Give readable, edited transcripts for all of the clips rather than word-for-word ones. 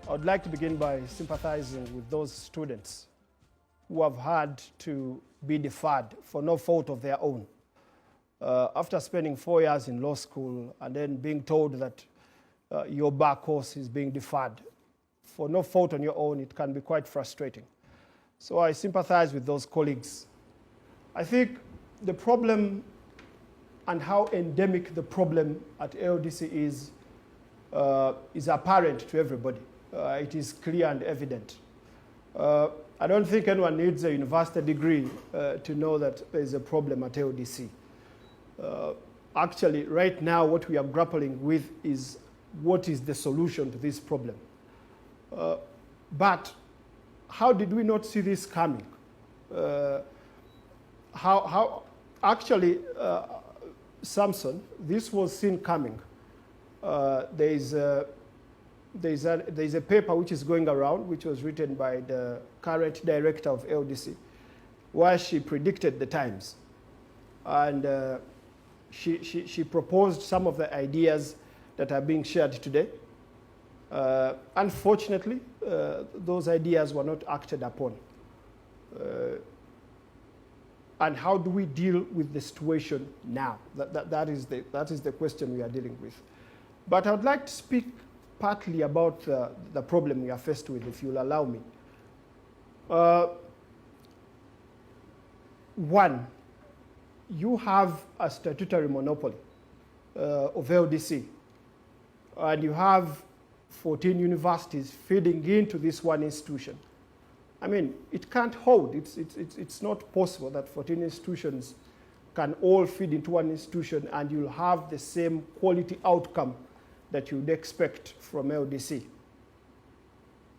I would like to begin by sympathizing with those students who have had to be deferred for no fault of their own. After spending 4 years in law school and then being told that your bar course is being deferred for no fault on your own, it can be quite frustrating. So I sympathize with those colleagues. I think the problem and how endemic the problem at LDC is apparent to everybody. It is clear and evident. I don't think anyone needs a university degree to know that there is a problem at LDC. Actually, right now, what we are grappling with is what is the solution to this problem. But how did we not see this coming? Actually, Samson, this was seen coming. There is a paper which is going around, which was written by the current director of LDC, where she predicted the times. And she proposed some of the ideas that are being shared today. Unfortunately, those ideas were not acted upon. And how do we deal with the situation now? That is the question we are dealing with. But I would like to speak partly about the problem we are faced with, if you'll allow me. One, you have a statutory monopoly of LDC, and you have 14 universities feeding into this one institution. I mean, it can't hold. It's not possible that 14 institutions can all feed into one institution and you'll have the same quality outcome that you'd expect from LDC.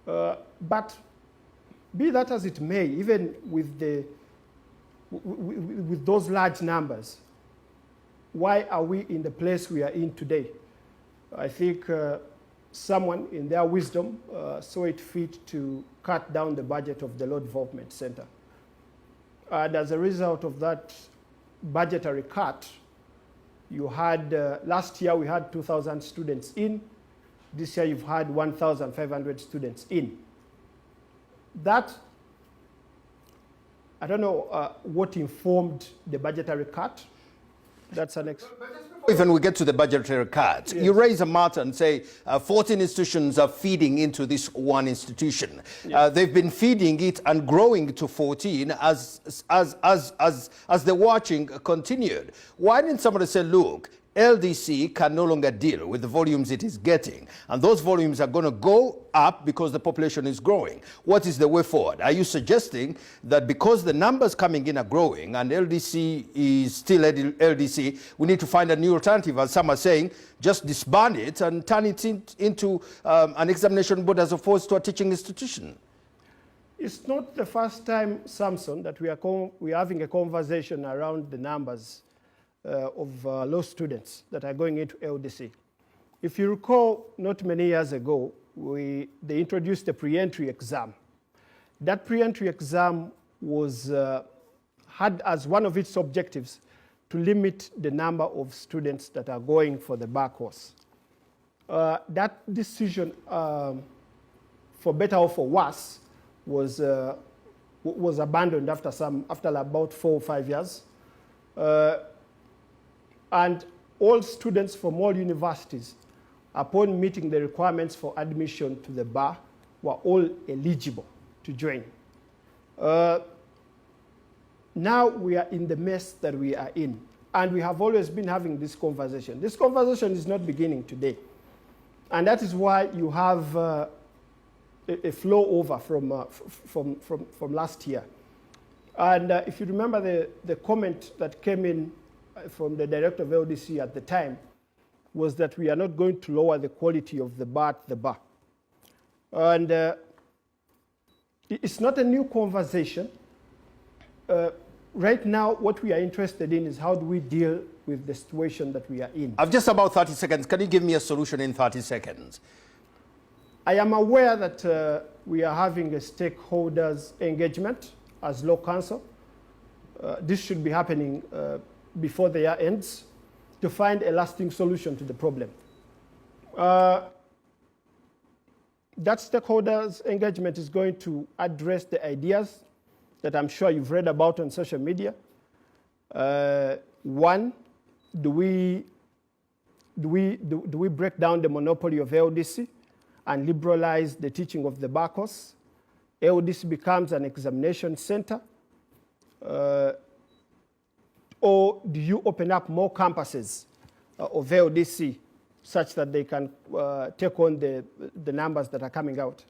But be that as it may, even with those large numbers, why are we in the place we are in today? I think someone in their wisdom saw it fit to cut down the budget of the Law Development Center. And as a result of that budgetary cut, you had, last year we had 2,000 students in. This year you've had 1,500 students in. That, I don't know what informed the budgetary cut. That's an Even we get to the budgetary cut, yes. You raise a matter and say 14 institutions are feeding into this one institution. Yes. They've been feeding it and growing to 14 as the watching continued. Why didn't somebody say, look, LDC can no longer deal with the volumes it is getting, and those volumes are going to go up because the population is growing? What is the way forward? Are you suggesting that because the numbers coming in are growing and LDC is still LDC, we need to find a new alternative, as some are saying, just disband it and turn it into an examination board as opposed to a teaching institution? It's not the first time, Samson, that we are having a conversation around the numbers of law students that are going into LDC. If you recall, not many years ago, they introduced a pre-entry exam. That pre-entry exam was, had as one of its objectives to limit the number of students that are going for the bar course. That decision, for better or for worse, was abandoned after about 4 or 5 years. And all students from all universities, upon meeting the requirements for admission to the bar, were all eligible to join. Now we are in the mess that we are in, and we have always been having this conversation. This conversation is not beginning today, and that is why you have a flow over from last year. And if you remember, the comment that came in from the director of LDC at the time was that we are not going to lower the quality of the bar at the bar. And it's not a new conversation. Right now, what we are interested in is how do we deal with the situation that we are in. I've just about 30 seconds. Can you give me a solution in 30 seconds? I am aware that we are having a stakeholders engagement as law counsel. This should be happening before the year ends to find a lasting solution to the problem. that stakeholders engagement is going to address the ideas that I'm sure you've read about on social media. One, do we break down the monopoly of LDC and liberalize the teaching of the bar course? LDC becomes an examination center? Or do you open up more campuses of LDC such that they can take on the numbers that are coming out?